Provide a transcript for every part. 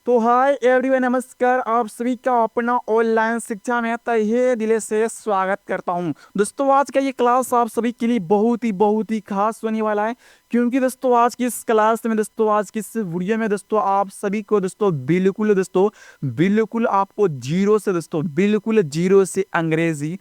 तो hi everyone, नमस्कार। आप सभी का अपना ऑनलाइन शिक्षा में तहे दिल से स्वागत करता हूं। दोस्तों आज का ये क्लास आप सभी के लिए बहुत ही खास होने वाला है, क्योंकि दोस्तों आज की इस क्लास में, दोस्तों आज की इस वीडियो में दोस्तों आप सभी को बिल्कुल आपको बिल्कुल जीरो से अंग्रेजी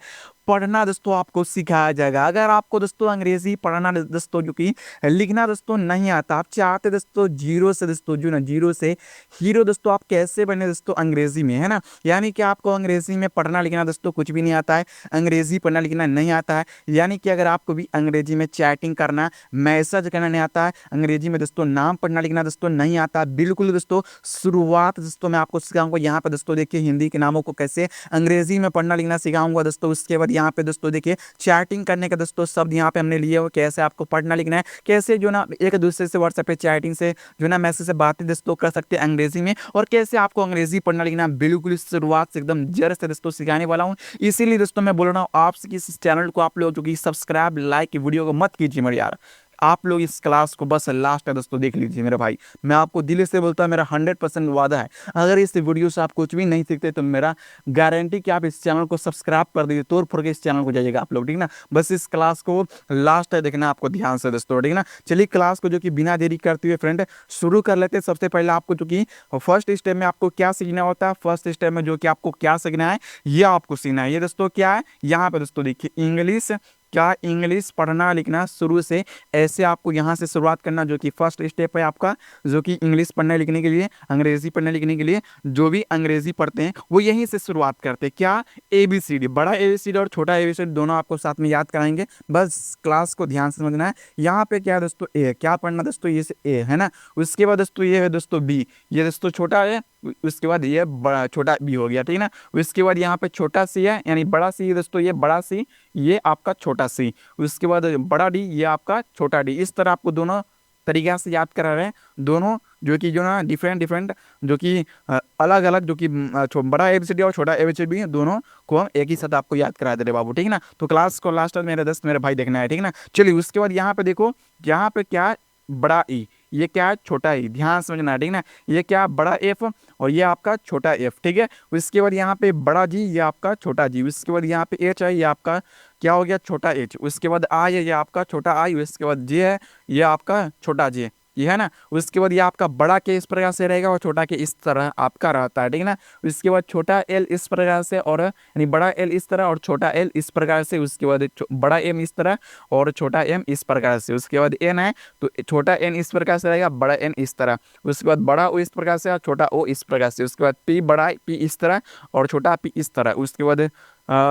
पढ़ना दोस्तों आपको सिखाया जाएगा। अगर आपको दोस्तों अंग्रेजी पढ़ना दोस्तों जो कि लिखना दोस्तों नहीं आता, आप चाहते दोस्तों जीरो से दोस्तों जो ना जीरो से हीरो दोस्तों आप कैसे बने दोस्तों अंग्रेजी में, है ना। यानी कि आपको अंग्रेजी में पढ़ना लिखना दोस्तों कुछ भी नहीं आता है, अंग्रेजी पढ़ना लिखना नहीं आता है। यानी कि अगर आपको भी अंग्रेजी में चैटिंग करना, मैसेज करना नहीं आता है, अंग्रेजी में दोस्तों नाम पढ़ना लिखना दोस्तों नहीं आता, बिल्कुल दोस्तों शुरुआत दोस्तों मैं आपको सिखाऊंगा। यहाँ पे दोस्तों देखिए हिंदी के नामों को कैसे अंग्रेजी में पढ़ना लिखना सिखाऊंगा दोस्तों। उसके बाद यहाँ पे दोस्तों देखिए चैटिंग करने का दोस्तों शब्द यहाँ पे हमने लिए हुए, कैसे आपको पढ़ना लिखना है, कैसे जो ना एक दूसरे से व्हाट्सएप पे चैटिंग से जो ना मैसेज से बातें दोस्तों कर सकते हैं अंग्रेजी में, और कैसे आपको अंग्रेजी पढ़ना लिखना बिल्कुल शुरुआत से एकदम जड़ से दोस्तों सिखाने वाला हूँ। इसीलिए दोस्तों मैं बोल रहा हूँ आपसे कि इस चैनल को आप लोग जो कि सब्सक्राइब लाइक वीडियो को मत कीजिए मेरे यार। आप लोग इस क्लास को बस लास्ट तक दोस्तों देख लीजिए मेरे भाई। मैं आपको दिल से बोलता हूँ, मेरा 100% वादा है, अगर इस वीडियो से आप कुछ भी नहीं सीखते तो मेरा गारंटी कि आप इस चैनल को सब्सक्राइब कर दीजिए, तोड़ फोड़ के इस चैनल को जाइएगा आप लोग, ठीक ना। बस इस क्लास को लास्ट तक देखना आपको ध्यान से दोस्तों, ठीक ना। चलिए क्लास को जो कि बिना देरी करते हुए फ्रेंड शुरू कर लेते हैं। सबसे पहले आपको जो कि फर्स्ट स्टेप में आपको क्या सीखना होता है, फर्स्ट स्टेप में जो कि आपको क्या सीखना है ये आपको सीखना है। ये दोस्तों क्या है, यहाँ पे दोस्तों देखिए इंग्लिश, क्या इंग्लिश पढ़ना लिखना शुरू से ऐसे आपको यहाँ से शुरुआत करना, जो कि फर्स्ट स्टेप है आपका, जो कि इंग्लिश पढ़ने लिखने के लिए, अंग्रेजी पढ़ने लिखने के लिए जो भी अंग्रेजी पढ़ते हैं वो यहीं से शुरुआत करते हैं। क्या ABCD, बड़ा ABCD और छोटा ABCD दोनों आपको साथ में याद कराएंगे, बस क्लास को ध्यान से समझना है। यहाँ पे क्या है दोस्तों ए, क्या पढ़ना दोस्तों, ये से ए है ना। उसके बाद दोस्तों ये है दोस्तों B, ये दोस्तों छोटा है, उसके बाद ये बड़ा छोटा B हो गया, ठीक है ना। उसके बाद यहाँ पे छोटा सी है, यानी बड़ा सी दोस्तों, ये बड़ा सी, ये आपका छोटा सी, उसके बाद बड़ा डी, ये आपका छोटा डी। इस तरह आपको दोनों तरीके से याद करा रहे हैं, दोनों जो कि जो ना डिफरेंट जो कि अलग अलग जो कि बड़ा ABCD और छोटा ABCD दोनों को हम एक ही साथ आपको याद करा दे रहे बाबू, ठीक है ना। तो क्लास को लास्ट मेरे दोस्त मेरे भाई देखना है, ठीक है ना। चलिए उसके बाद यहाँ पे देखो, यहाँ पे क्या है, बड़ा ई, ये क्या है, छोटा ई, ध्यान समझना है, ठीक ना। ये क्या, बड़ा एफ और ये आपका छोटा एफ, ठीक है। उसके बाद यहाँ पे बड़ा जी, ये आपका छोटा जी। उसके बाद यहाँ पे एच है, ये आपका क्या हो गया, छोटा एच। उसके बाद आई है, ये आपका छोटा आई। उसके बाद जे है, ये आपका छोटा जे, ये है ना। उसके बाद ये आपका बड़ा के इस प्रकार से रहेगा और छोटा के इस तरह आपका रहता है, ठीक है ना। उसके बाद छोटा एल इस प्रकार से, और यानी बड़ा एल इस तरह और छोटा एल इस प्रकार से। उसके बाद बड़ा एम इस तरह और छोटा एम इस प्रकार से। उसके बाद एन है तो छोटा एन इस प्रकार से रहेगा, बड़ा एन इस तरह। उसके बाद बड़ा ओ इस प्रकार से और छोटा ओ इस प्रकार से। उसके बाद पी, बड़ा पी इस तरह और छोटा पी इस तरह। उसके बाद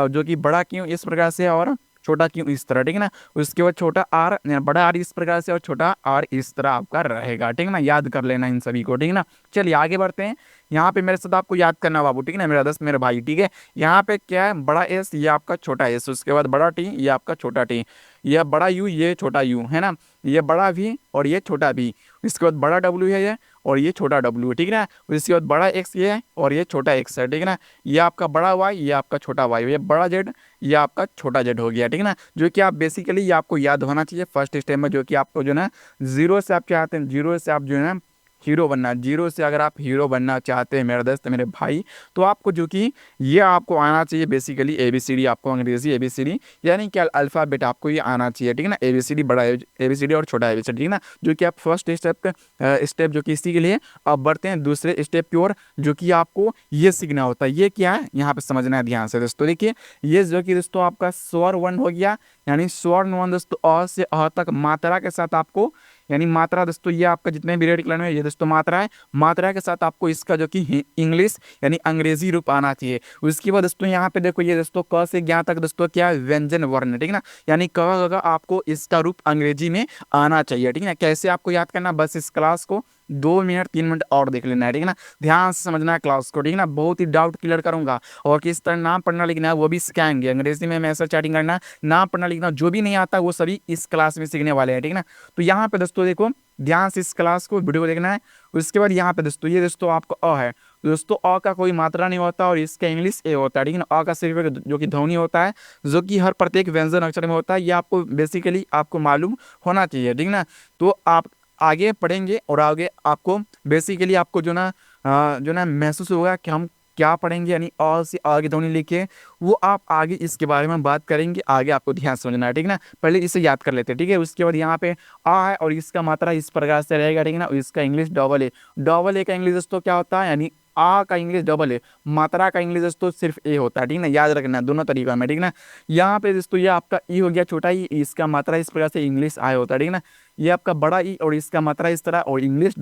जो कि बड़ा क्यों इस प्रकार से और छोटा क्यों इस तरह, ठीक है ना। उसके बाद छोटा आर, बड़ा आर इस प्रकार से और छोटा आर इस तरह आपका रहेगा, ठीक है ना। याद कर लेना इन सभी को, ठीक है ना। चलिए आगे बढ़ते हैं। यहाँ पे मेरे साथ आपको याद करना बाबू, ठीक है ना, मेरा दोस्त मेरे भाई, ठीक है। यहाँ पे क्या है, बड़ा एस, ये आपका छोटा एस। उसके बाद बड़ा टी, ये आपका छोटा टी। यह बड़ा यू, ये छोटा यू, है ना। ये बड़ा भी और ये छोटा भी। इसके बाद बड़ा डब्ल्यू है ये और ये छोटा डब्ल्यू, ठीक है ना। उसके बाद बड़ा एक्स ये है और ये छोटा एक्स है, ठीक है ना। ये आपका बड़ा वाई, ये आपका छोटा वाई। ये बड़ा जेड, ये आपका छोटा जेड हो गया, ठीक है ना। जो कि आप बेसिकली ये आपको याद होना चाहिए फर्स्ट स्टेप में, जो कि आपको जो ना जीरो से आप चाहते हैं, जीरो से आप जो है ना हीरो बनना, जीरो से अगर आप हीरो बनना चाहते हैं मेरे दोस्त मेरे भाई, तो आपको जो कि ये आपको आना चाहिए बेसिकली ABCD, आपको अंग्रेजी ABCD यानी कि अल्फ़ाबेट आपको ये आना चाहिए, ठीक है ना। ABCD, बड़ा ABCD और छोटा ABCD, ठीक है ना। जो कि आप फर्स्ट स्टेप जो कि इसी के लिए अब बढ़ते हैं दूसरे स्टेप की ओर, जो कि आपको ये सीखना होता है। ये क्या है, यहाँ पे समझना है ध्यान से दोस्तों। देखिए ये जो कि दोस्तों आपका स्वर वन हो गया, यानी स्वर वन दोस्तों अ से अ तक मात्रा के साथ आपको, यानी मात्रा दोस्तों ये आपका जितने भी रेड कलर में ये दोस्तों मात्रा है, मात्रा के साथ आपको इसका जो कि इंग्लिश यानी अंग्रेजी रूप आना चाहिए। उसके बाद दोस्तों यहाँ पे देखो, ये दोस्तों क से ज्ञ तक दोस्तों क्या है, व्यंजन वर्ण, ठीक है ना। यानी क आपको इसका रूप अंग्रेजी में आना चाहिए, ठीक है ना। कैसे आपको याद करना, बस इस क्लास को 2 मिनट 3 मिनट और देख लेना है, ठीक है ना। ध्यान से समझना है क्लास को, ठीक है ना। बहुत ही डाउट क्लियर करूंगा और किस तरह नाम पढ़ना लिखना है वो भी सिखाएंगे। अंग्रेजी में मैसेज चैटिंग करना, नाम पढ़ना लिखना जो भी नहीं आता वो सभी इस क्लास में सीखने वाले हैं, ठीक है ना। तो यहाँ पे दोस्तों देखो ध्यान से इस क्लास को वीडियो को देखना है। उसके बाद यहाँ पे दोस्तों ये दोस्तों आपका अ है, दोस्तों अ का कोई मात्रा नहीं होता और इसका इंग्लिश ए होता है, ठीक है ना। अ का सिर्फ एक जो कि ध्वनि होता है, जो कि हर प्रत्येक व्यंजन अक्षर में होता है। ये आपको बेसिकली आपको मालूम होना चाहिए, ठीक है ना। तो आप आगे पढ़ेंगे और आगे आपको बेसिकली आपको जो ना जो ना महसूस होगा कि हम क्या पढ़ेंगे, यानी अ से आगे ध्वनि लेके, वो आप आगे इसके बारे में बात करेंगे, आगे आपको ध्यान से समझना है, ठीक है ना। पहले इसे याद कर लेते हैं, ठीक है। उसके बाद यहाँ पे आ है और इसका मात्रा इस प्रकार से रहेगा, ठीक है ना। और इसका इंग्लिश डबल ए का इंग्लिश दोस्तों क्या होता है, यानी आ का इंग्लिश डबल ए, मात्रा का इंग्लिश दोस्तों सिर्फ ए होता है, ठीक है ना। याद रखना है दोनों तरीका में, ठीक है ना। यहाँ पे दोस्तों ये आपका ई हो गया छोटा ई, इसका मात्रा इस प्रकार से इंग्लिश आय होता है, ठीक है ना। ये आपका बड़ा ई और इसका मात्रा इस तरह, और इंग्लिश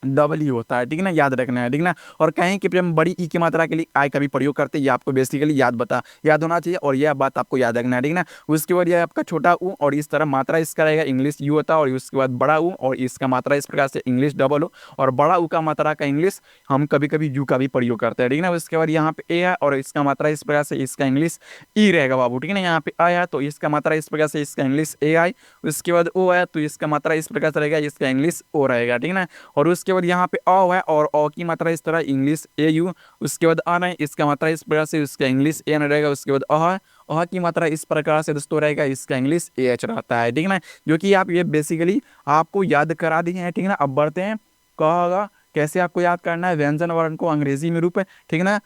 डबल ही होता है, ठीक है ना। याद रखना है, ठीक है ना। और कहीं कि हम बड़ी ई की मात्रा के लिए आई का भी प्रयोग करते हैं, ये आपको बेसिकली याद होना चाहिए, और यह बात आपको याद रखना है, ठीक है ना। उसके बाद यह आपका छोटा ऊ और इस तरह मात्रा इसका रहेगा इंग्लिश यू होता है, और उसके बाद बड़ा ऊ और इसका मात्रा इस प्रकार से इंग्लिश डबल हो, और बड़ा ऊ का मात्रा का इंग्लिश हम कभी कभी यू का भी प्रयोग करते हैं, ठीक है ना। उसके बाद यहाँ पे ए है और इसका मात्रा इस प्रकार से इसका इंग्लिश ई रहेगा बाबू, ठीक है ना। यहाँ पे आया तो इसका मात्रा इस प्रकार से इसका इंग्लिश ए आई, उसके बाद ओ आया तो इसका मात्रा इस प्रकार से रहेगा, इसका इंग्लिश ओ रहेगा, ठीक है ना। और उसके बाद यहाँ पे अ है और अ की मात्रा इस तरह इंग्लिश ए यू, उसके बाद अन है, इसका मात्रा इस प्रकार से इसका इंग्लिश एन रहेगा। उसके बाद अ है, अ की मात्रा इस प्रकार से दोस्तों रहेगा, इसका इंग्लिश ए एच रहता है, ठीक है ना। जो कि आप ये बेसिकली आपको याद करा दिए हैं, ठीक है ना। अब बढ़ते हैं कहा कैसे आपको याद करना है व्यंजन वर्ण को अंग्रेजी में रूप है, ठीक है ना।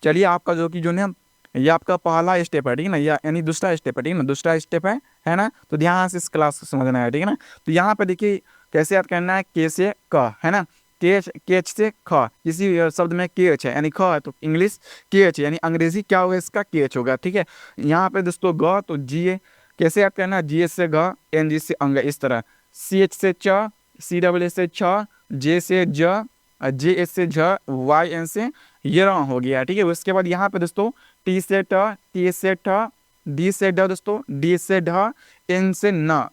चलिए आपका जो कि जो ना ये आपका पहला स्टेप है, ठीक है ना, या यानी दूसरा स्टेप है, ठीक है ना, दूसरा स्टेप है ना। तो ध्यान से इस क्लास को समझना है, ठीक है ना। तो यहाँ पे देखिए कैसे याद करना है, के से क, है ना। केच से ख, किसी शब्द में केच है यानी ख है, तो इंग्लिश केच है, यानी अंग्रेजी क्या होगा इसका केच होगा, ठीक है। यहाँ पे दोस्तों ग तो जी ए, कैसे याद करना है, जी एस से ग, एन जी से अंग, इस तरह। सी एच से च, सी डबल ए से छ, जे से ज, जे एस से झ, वाई एन से ये हो गया, ठीक है। उसके बाद यहाँ पे दोस्तों टी से ट, टी से ठ, डी से ड दोस्तों, डी से ढ, एन से न,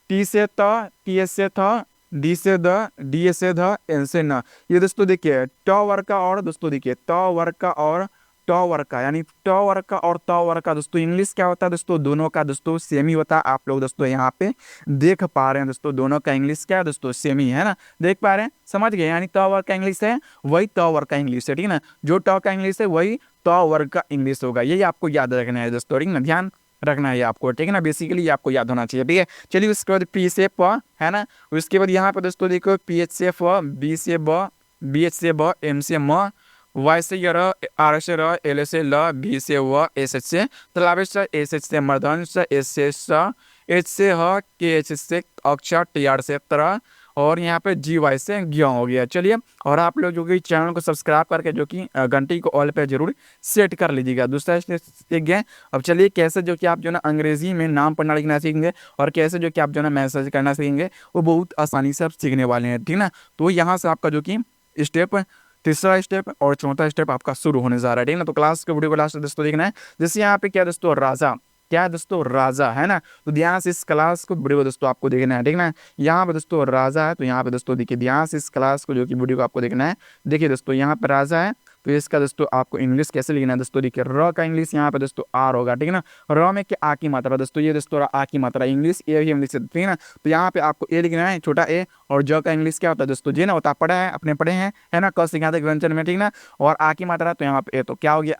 टी से त, टी से थ, डी से द, डी से ध, एन से न। ये दोस्तों देखिए ट वर्ग का और दोस्तों देखिए त वर्ग का और ट वर्ग का, यानी ट वर्ग का और त वर्ग का दोस्तों इंग्लिश क्या होता है दोस्तों, दोनों का दोस्तों सेम ही होता है। आप लोग दोस्तों यहाँ पे देख पा रहे हैं दोस्तों, दोनों का इंग्लिश क्या है दोस्तों, सेम ही है ना, देख पा रहे हैं, समझ गए। यानी त वर्ग का इंग्लिश है वही त वर्ग का इंग्लिश है, ठीक है ना। जो ट का इंग्लिश है वही त वर्ग का इंग्लिश होगा, यही आपको याद रखना है दोस्तों, ठीक है ना। ध्यान रखना है आपको, ठीक है ना, बेसिकली आपको याद होना चाहिए, ठीक है। चलिए उसके बाद पी से प, है ना। उसके बाद यहाँ पे दोस्तों देखो पी एच से फ, बी से ब, बी एच से ब, एम से म, वाई से य, आर से र, एल से ल, भी से व, एस एच से तलावे से, एस एच से मर्दन से, एस से स, एच से ह, के एच से अक्षर, टी आर से तरह, और यहाँ पे जी वाई से ज्ञ हो गया। चलिए और आप लोग जो कि चैनल को सब्सक्राइब करके जो कि घंटी को ऑल पे जरूर सेट कर लीजिएगा। दूसरा स्टेप सीख गए। अब चलिए कैसे जो कि आप जो ना अंग्रेजी में नाम पढ़ना लिखना सीखेंगे, और कैसे जो कि आप जो ना मैसेज करना सीखेंगे, वो बहुत आसानी से आप सीखने वाले हैं, ठीक ना। तो यहाँ से आपका जो कि स्टेप तीसरा स्टेप और चौथा स्टेप आपका शुरू होने जा रहा है, ठीक ना। तो क्लास के वीडियो को लास्ट दोस्तों देखना है। जैसे यहाँ पे क्या दोस्तों राजा, क्या है दोस्तों राजा, है ना। तो ध्यान से इस क्लास को वीडियो दोस्तों आपको देखना है, ठीक ना। यहाँ पे दोस्तों राजा है, तो यहाँ पे दोस्तों देखिए ध्यान से इस क्लास को जो कि वीडियो को आपको देखना है। देखिए दोस्तों यहाँ पे राजा है, तो इसका दोस्तों आपको इंग्लिश कैसे लिखना है दोस्तों, देखिए र का इंग्लिश यहाँ पे दोस्तों आर होगा, ठीक है ना। र में क्या आ की मात्रा दोस्तों, ये दोस्तों आ की मात्रा इंग्लिश ए ही इंग्लिश, ठीक है ना। तो यहाँ पे आपको ए लिखना है छोटा ए, और ज का इंग्लिश क्या होता है दोस्तों, जे ना होता है, पढ़ा है अपने पढ़े हैं, है ना, क सिखाते व्यंजन में, ठीक ना। और आ की मात्रा तो यहाँ पे ए, तो क्या हो गया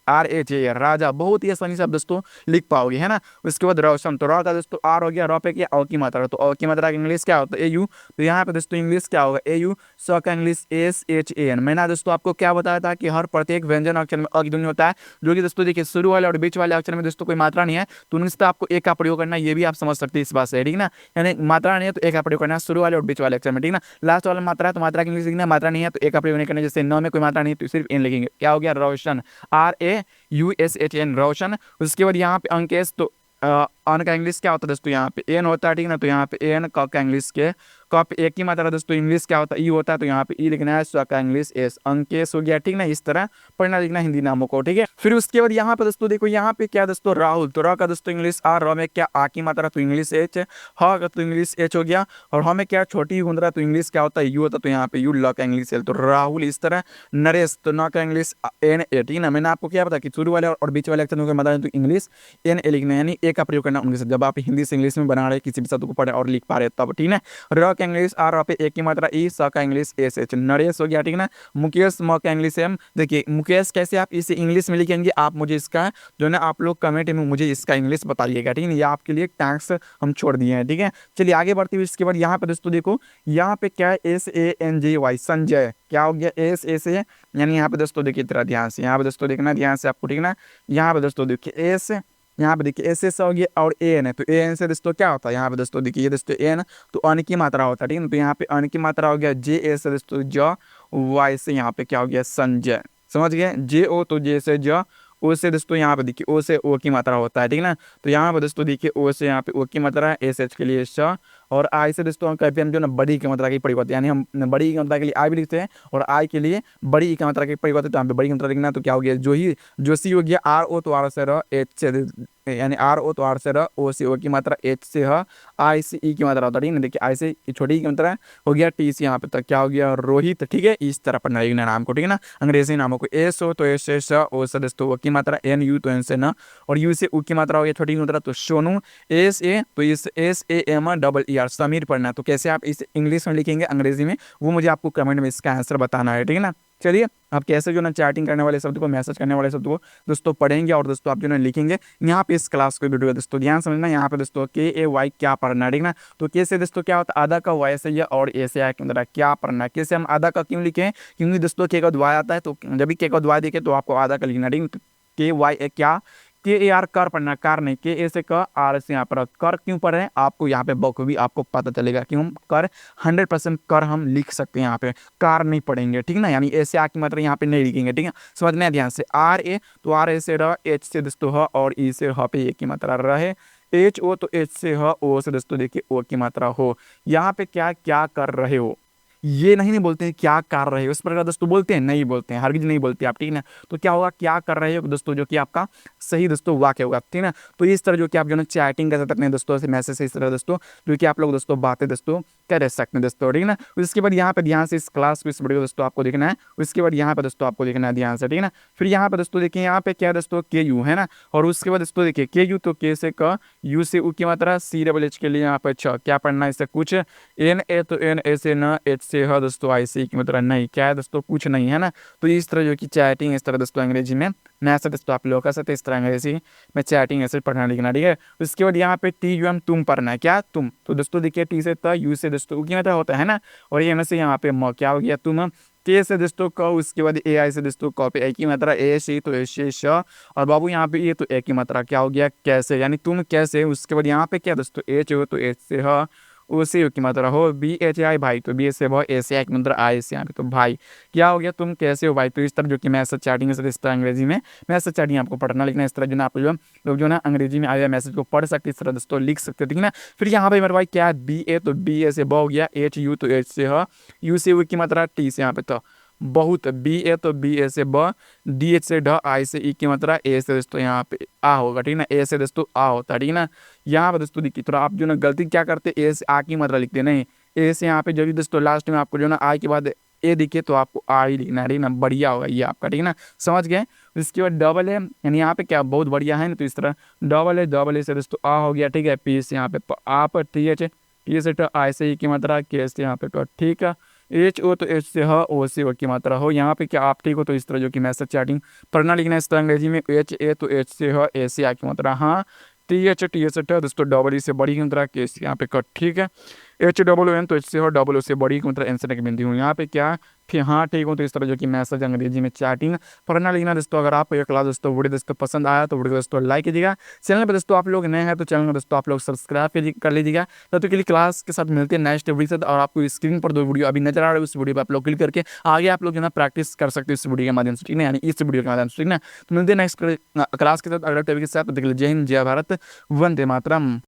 आर ए जे, राजा, बहुत ही आसानी से आप दोस्तों लिख पाओगे, है ना। उसके बाद रोशन, तो र का दोस्तों आर हो गया, र पे क्या अ की मात्रा, तो अ की मात्रा का इंग्लिश क्या होता है ए यू, तो यहाँ पे दोस्तों इंग्लिश क्या होगा ए यू। स का English S H A N. मैंने दोस्तों आपको क्या बताया था कि हर प्रत्येक व्यंजन अक्षर में अ की ध्वनि होता है, जो कि दोस्तों देखिए शुरू वाले और बीच वाले अक्षर में दोस्तों कोई मात्रा नहीं है, तो उनसे आपको एक का प्रयोग करना है, ये भी आप समझ सकते हैं इस बात से, ठीक ना। यानी मात्रा नहीं है तो एक का प्रयोग करना है शुरू वाले और बीच वाले अक्षर में, ठीक ना। लास्ट वाला मात्रा है तो मात्रा की इंग्लिश लिखना है, मात्रा नहीं है तो एक का प्रयोग नहीं करना। जैसे न में कोई मात्रा नहीं है तो सिर्फ एन लिखेंगे, क्या हो गया Roshan, R A U S H N, Roshan. उसके बाद यहाँ पे अंकेश, तो अन का इंग्लिश क्या होता है दोस्तों, यहाँ पे एन होता है, ठीक ना। तो यहाँ पे एन, क का इंग्लिश के, क पे एक ही मात्रा दोस्तों इंग्लिश क्या होता है ई होता है, तो यहाँ पे ई लिखना है। स का इंग्लिश एस, अंकेश हो गया, ठीक ना। इस तरह पढ़ना लिखना हिंदी नामों को, ठीक है। फिर उसके बाद यहाँ पे दोस्तों देखो यहाँ पे क्या दोस्तों राहुल, तो र का दोस्तों इंग्लिश आर, र में क्या आ की मात्रा तो इंग्लिश एच, ह का तो इंग्लिश एच हो गया, और ह में क्या छोटी गुंदरा तो इंग्लिश क्या होता है यू होता है, तो यहाँ पे यू, ल का इंग्लिश एल, तो राहुल। इस तरह नरेश, तो न का इंग्लिश एन ए, ठीक ना। मैंने आपको क्या बताया कि शुरू वाले और बीच वाले अक्षरों के मात्रा तो इंग्लिश एन ए लिखना है, यानी ए का प्रयोग करना। उनके साथ जब आप हिंदी से इंग्लिश में बना रहे किसी भी शब्द को पढ़े और लिख पा रहे तब, ठीक है। र का इंग्लिश आर र पे एक की मात्रा ई, स का इंग्लिश एस एच, नरेश हो गया, ठीक है ना। मुकेश, म का इंग्लिश एम। देखिए मुकेश कैसे आप इसे इंग्लिश में लिखेंगे, आप मुझे इसका जो है ना आप लोग कमेंट में मुझे इसका इंग्लिश बताइएगा, ठीक है। ये आपके लिए टैक्स हम छोड़ दिए हैं, ठीक है। चलिए आगे बढ़ते हुए इसके बाद यहाँ पे दोस्तों देखो, यहाँ पे क्या है, SANJY संजय, क्या हो गया, SSA, यानी यहाँ पे दोस्तों देखिए तेरा ध्यान से, यहाँ पे दोस्तों देखना ध्यान से आपको, ठीक है ना। यहाँ पे दोस्तों देखिए एस, यहाँ पे देखिए एस हो गया और एन है, तो एन से दोस्तों क्या होता है, यहाँ पे दोस्तों देखिए ये दोस्तों एन तो अन की मात्रा होता है, ठीक है। तो यहाँ पे अन की मात्रा हो गया जे, एस से दोस्तों ज, वाई से यहाँ पे क्या हो गया संजय, समझ गए। जे ओ तो जे से ज, ओ से दोस्तों यहाँ पे देखिए ओ से ओ की मात्रा होता है, ठीक है ना। तो यहाँ पे दोस्तों देखिए ओ से यहाँ पे ओ की मात्रा है, एस एच के लिए श, और आई से दोस्तों हम कहते हैं जो ना बड़ी की मात्रा की प्रयोग होती है, यानी हम बड़ी की मात्रा के लिए आई भी लिखते हैं और आई के लिए बड़ी की मात्रा की प्रयोग होती है। तो यहाँ पे बड़ी की मात्रा लिखना, तो क्या हो गया जो सी हो गया आर ओ तो आर से र, एच से यानी आर ओ तो आर से र, ओ से ओ की मात्रा, एच से ह, आई से ई की मात्रा होता है, ठीक है। देखिए आई से छोटी की मात्रा हो गया, टी से यहाँ पे तक क्या हो गया रोहित, ठीक है। इस तरह पढ़ना लिखना नाम को, ठीक है ना। अंग्रेजी नामों को एस हो तो एस से स, ओ से दोस्तों ओ की मात्रा, एन यू तो एन से न, और यू से ऊ की मात्रा हो गया छोटी की मात्रा तो सोनू, एस ए तो इस SAM डबल ER समीर पढ़ना। तो कैसे आप इस इंग्लिश में लिखेंगे अंग्रेजी में वो मुझे आपको कमेंट में इसका आंसर बताना है, ठीक है ना। चलिए आप कैसे जो ना चैटिंग करने वाले शब्द को, मैसेज करने वाले शब्द को दोस्तों पढ़ेंगे और दोस्तों आप जो ना लिखेंगे यहाँ पे इस क्लास को वीडियो दोस्तों ध्यान समझना। यहाँ पे दोस्तों KAY क्या पढ़ना है, ठीक ना। तो के से दोस्तों क्या होता है आधा का, वाई से या और ए से आई के अंदर क्या पढ़ना है। के से हम आधा का क्यों लिखें, क्योंकि दोस्तों के का द्वाय आता है, तो जब भी के का द्वाय देखे तो आपको आधा का लिखना, ठीक है। KY क्या, KAR कर पढ़ना, कार नहीं, KA से क, आर से यहाँ पर कर क्यों पढ़ रहे हैं आपको यहाँ पे बखूबी आपको पता चलेगा कि हम कर 100% कर हम लिख सकते हैं, यहाँ पे कार नहीं पढ़ेंगे, ठीक ना। यानी ए से आ की मात्रा यहाँ पे नहीं लिखेंगे, ठीक है। समझना है ध्यान से। RA तो RA से र, एच से दोस्तों ह, और ई से ह पे ए की मात्रा रहे, HO तो एच से ह, ओ से दोस्तों देखिए ओ की मात्रा हो। यहाँ पे क्या क्या कर रहे हो, ये नहीं बोलते हैं क्या कर रहे हो, इस प्रकार दोस्तों बोलते हैं, नहीं बोलते हैं, हरगिज नहीं बोलते आप, ठीक है ना। तो क्या होगा क्या कर रहे हो दोस्तों, जो कि आपका सही दोस्तों वाक्य होगा, ठीक है ना। तो इस तरह जो कि आप जो ना चैटिंग कर सकते हैं दोस्तों से, मैसेज से, इस तरह दोस्तों जो कि आप लोग दोस्तों बातें दोस्तों कर सकते हैं दोस्तों, ठीक है ना। उसके बाद यहाँ पे ध्यान से इस क्लास को, इस वीडियो को दोस्तों आपको देखना है। उसके बाद यहाँ पे दोस्तों आपको देखना है ध्यान से, ठीक है ना। फिर यहाँ पे दोस्तों देखिए यहाँ पे क्या है दोस्तों KU है ना, और उसके बाद दोस्तों देखिए KU तो के से क, यू से ऊ की मात्रा, CH के लिए यहाँ पे छ, क्या पढ़ना है इससे कुछ, NA तो N ए से न, H से ह दोस्तों, आई से की मात्रा नहीं, क्या है दोस्तों कुछ नहीं है ना। तो इस तरह जो कि चैटिंग इस तरह दोस्तों अंग्रेजी में मैसेज दोस्तों आप लोग कर सकते हैं, इस तरह अंग्रेजी में चैटिंग ऐसे पढ़ना लिखना, ठीक है। उसके बाद यहाँ पे TUM तुम पढ़ना है, क्या तुम, तो दोस्तों देखिए टी से त, यू से दोस्तों ऊ की मात्रा होता है ना, और ये से यहाँ पे म, क्या हो गया तुम, के से दोस्तों क, उसके बाद AI से दोस्तों क पे ए की मात्रा, ए से तो ए से श, और बाबू यहाँ पे ये तो ए की मात्रा क्या हो गया कैसे, यानी तुम कैसे। उसके बाद यहाँ पे क्या दोस्तों H हो तो H से ह, ओ से की मात्रा हो, BHI भाई तो बी से भाई, ए से आई की मात्रा आई से यहाँ पे तो भाई, क्या हो गया तुम कैसे हो भाई। तो इस तरह जो कि मैसेज चैटिंग से इस तरह अंग्रेजी में मैसेज चैटिंग आपको पढ़ना लिखना, इस तरह जो ना आप लोग जो ना अंग्रेजी में आया मैसेज को पढ़ सकते, इस तरह दोस्तों लिख सकते, ठीक है ना। फिर यहाँ पे मेरे भाई क्या है BA तो BA से ब हो गया, HU तो H से ह, यू से U की मात्रा, टी से यहाँ पे तो बहुत, BA तो BA से ब, DH से ढ, आई से ई की मात्रा, ए से दोस्तों यहाँ पे आ होगा, ठीक है ना। ए से दोस्तों आ होता है, ठीक है ना। यहाँ पे दोस्तों देखिए थोड़ा आप जो ना गलती क्या करते, ए से आ की मात्रा लिखते नहीं, ए से यहाँ पे जब भी दोस्तों लास्ट में आपको जो ना आई के बाद ए दिखे तो आपको आ ही लिखना है, ठीक ना, बढ़िया होगा ये आपका, ठीक है ना, समझ गए। उसके बाद डबल है, यानी यहाँ पे क्या बहुत बढ़िया है ना, तो इस तरह डबल ए से दोस्तों आ हो गया, ठीक है। पी से यहाँ पे आप, TH, टी से आई से ई की मात्रा, के से यहाँ पे ठीक है। HO तो H से ह, O से O की मात्रा हो। यहाँ पे क्या आप ठीक हो, तो इस तरह जो कि मैसेज चैटिंग पढ़ना लिखना इस तरह अंग्रेजी में, HA तो H से ह, A से आ की मात्रा हाँ, TH से दोस्तों डबल ई से बड़ी की मात्रा, के यहाँ पे कट, ठीक है। HON तो H से हो, डबल ओ से बड़ी की मात्रा, एन से तक बिंदी हूँ यहाँ पे क्या फिर हाँ ठीक हो। तो इस तरह जो कि मैसेज अंग्रेजी में चैटिंग पढ़ना लिखना दोस्तों। अगर आपको ये क्लास दोस्तों वीडियो दोस्तों पसंद आया तो वीडियो दोस्तों लाइक कीजिएगा। चैनल पर दोस्तों आप लोग नए हैं तो चैनल को दोस्तों आप लोग सब्सक्राइब कर लीजिएगा। तब तक के लिए क्लास के साथ मिलते हैं नेक्स्ट वीडियो से। और आपको स्क्रीन पर 2 वीडियो अभी नजर आ रहा है, उस वीडियो पर आप लोग क्लिक करके आगे आप लोग जो है प्रैक्टिस कर सकते हो इस वीडियो के माध्यम से, ठीक है, यानी इस वीडियो के माध्यम से, ठीक है। तो मिलते हैं नेक्स्ट क्लास के साथ अगले टॉपिक के साथ। तब तक के लिए जय हिंद, जय भारत, वंदे मातरम।